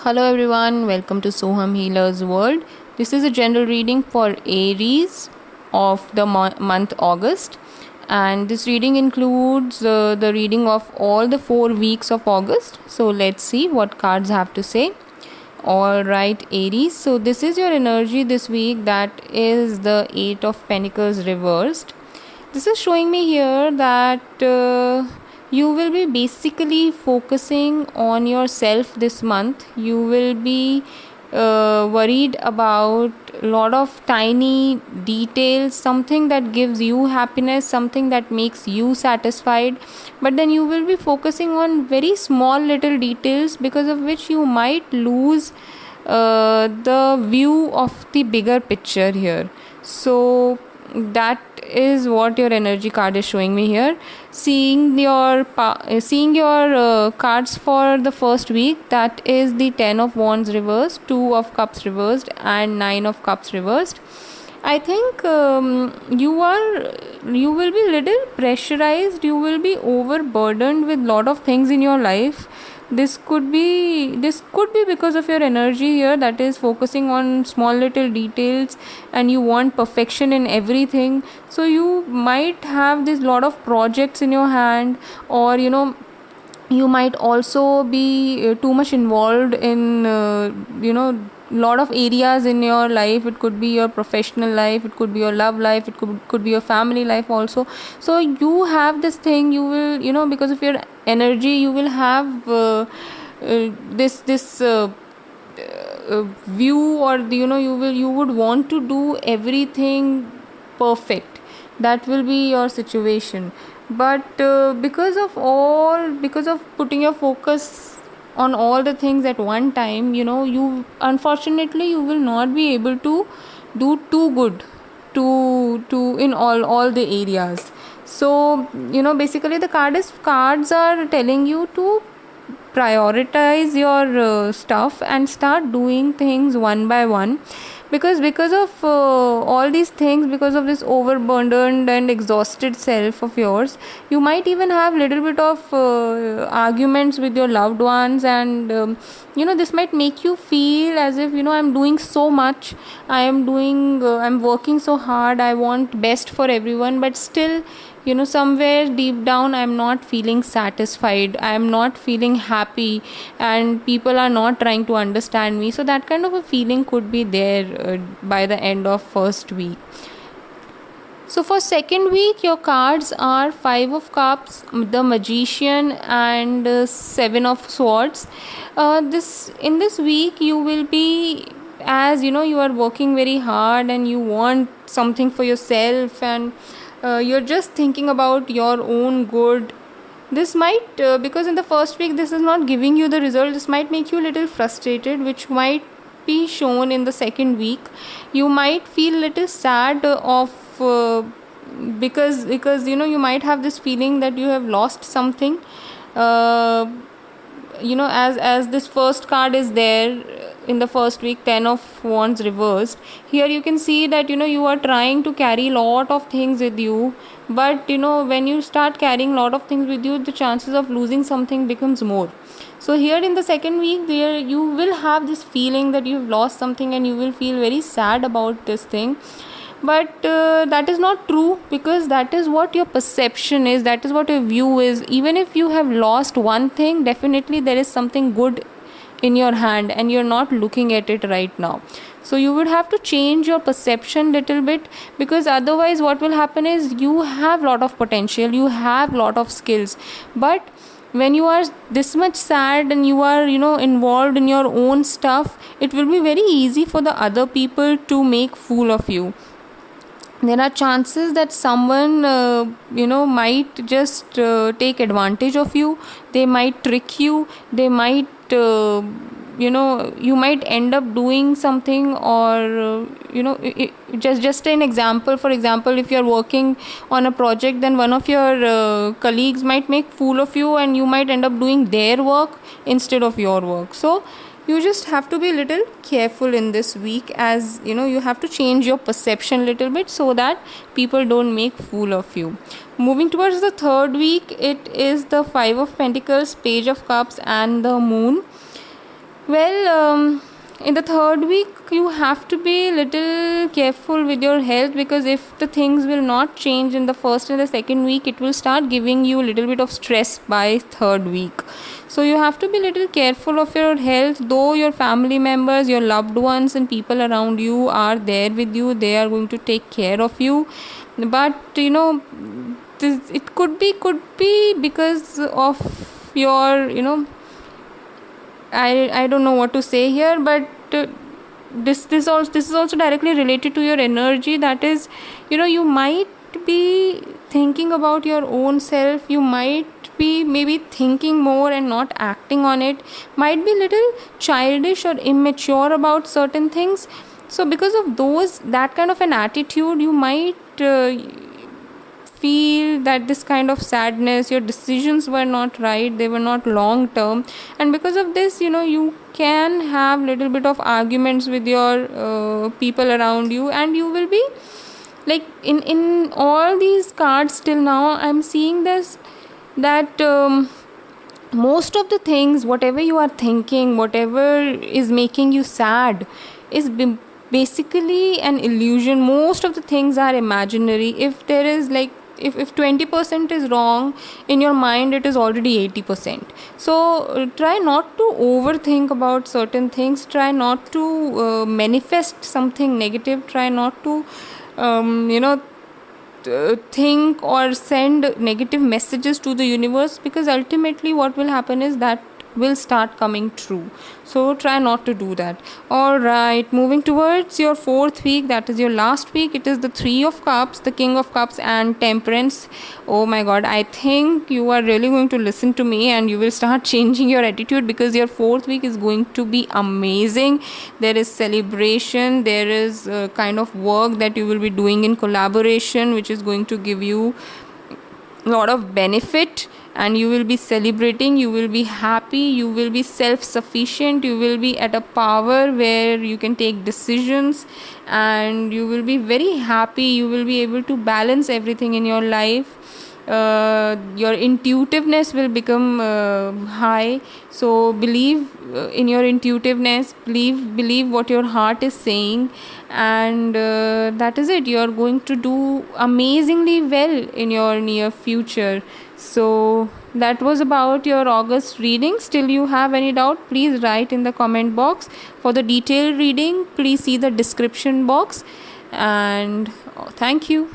Hello everyone, welcome to Soham Healer's World. This is a general reading for Aries of the month August, and this reading includes the reading of all the 4 weeks of August. So let's see what cards have to say. Alright, Aries, so this is your energy this week, that is the 8 of Pentacles reversed. This is showing me here that you will be basically focusing on yourself this month. You will be worried about a lot of tiny details, something that gives you happiness, something that makes you satisfied, but then you will be focusing on very small little details, because of which you might lose the view of the bigger picture here. So that is what your energy card is showing me here. Seeing your cards for the first week, that is the 10 of Wands reversed, 2 of Cups reversed, and 9 of Cups reversed. I think you will be little pressurized, you will be overburdened with lot of things in your life. This could be because of your energy here, that is focusing on small little details, and you want perfection in everything. So you might have this lot of projects in your hand, or you might also be too much involved in lot of areas in your life. It could be your professional life, it could be your love life, it could be your family life also. So you have this thing, you will because of your energy, you will have this view, or you would want to do everything perfect. That will be your situation. But because of putting your focus on all the things at one time, you unfortunately you will not be able to do too good to in all the areas. So basically the cards are telling you to prioritize your stuff and start doing things one by one, because of all these things, because of this overburdened and exhausted self of yours, you might even have little bit of arguments with your loved ones, and this might make you feel as if I'm doing so much, I'm working so hard, I want best for everyone, but still somewhere deep down I'm not feeling satisfied, I'm not feeling happy, and people are not trying to understand me. So that kind of a feeling could be there by the end of first week. So for second week, your cards are 5 of Cups, the Magician, and 7 of Swords. In this week, you will be, as you are working very hard and you want something for yourself, and you're just thinking about your own good. This might, because in the first week this is not giving you the result, this might make you a little frustrated, which might be shown in the second week. You might feel little sad because you might have this feeling that you have lost something. As this first card is there in the first week, 10 of Wands reversed, here you can see that you are trying to carry lot of things with you, but when you start carrying lot of things with you, the chances of losing something becomes more. So here in the second week, there you will have this feeling that you've lost something, and you will feel very sad about this thing. But that is not true, because that is what your perception is, that is what your view is. Even if you have lost one thing, definitely there is something good in your hand, and you're not looking at it right now. So you would have to change your perception little bit, because otherwise what will happen is, you have lot of potential, you have lot of skills, but when you are this much sad and you are involved in your own stuff, it will be very easy for the other people to make fool of you. There are chances that someone might just take advantage of you, they might trick you, they might you might end up doing something, or just an example. For example, if you are working on a project, then one of your colleagues might make fool of you, and you might end up doing their work instead of your work. So you just have to be a little careful in this week, as you have to change your perception a little bit, so that people don't make fool of you. Moving towards the third week, it is the 5 of Pentacles, Page of Cups, and the Moon. Well, in the third week, you have to be little careful with your health, because if the things will not change in the first and the second week, it will start giving you a little bit of stress by third week. So you have to be little careful of your health. Though your family members, your loved ones, and people around you are there with you, they are going to take care of you. But it could be because of your I don't know what to say here, but this is also directly related to your energy. That is, you might be thinking about your own self. You might be maybe thinking more and not acting on it. Might be little childish or immature about certain things. So because of that kind of an attitude, you might feel that this kind of sadness, your decisions were not right, they were not long term, and because of this, you can have little bit of arguments with your people around you, and you will be like, in all these cards till now, I'm seeing this, that most of the things, whatever you are thinking, whatever is making you sad, is basically an illusion. Most of the things are imaginary. If there is like, if 20% is wrong in your mind, it is already 80%. So try not to overthink about certain things. Try not to manifest something negative. Try not to think or send negative messages to the universe, because ultimately what will happen is that will start coming true. So try not to do that. All right, moving towards your fourth week, that is your last week. It is the 3 of Cups, the King of Cups, and Temperance. Oh my god, I think you are really going to listen to me and you will start changing your attitude, because your fourth week is going to be amazing. There is celebration, there is a kind of work that you will be doing in collaboration, which is going to give you a lot of benefit, and you will be celebrating, you will be happy, you will be self-sufficient, you will be at a power where you can take decisions, and you will be very happy. You will be able to balance everything in your life. Your intuitiveness will become high. So believe in your intuitiveness, believe what your heart is saying, and that is it. You are going to do amazingly well in your near future. So that was about your August reading. Still you have any doubt, please write in the comment box. For the detailed reading, please see the description box. And thank you.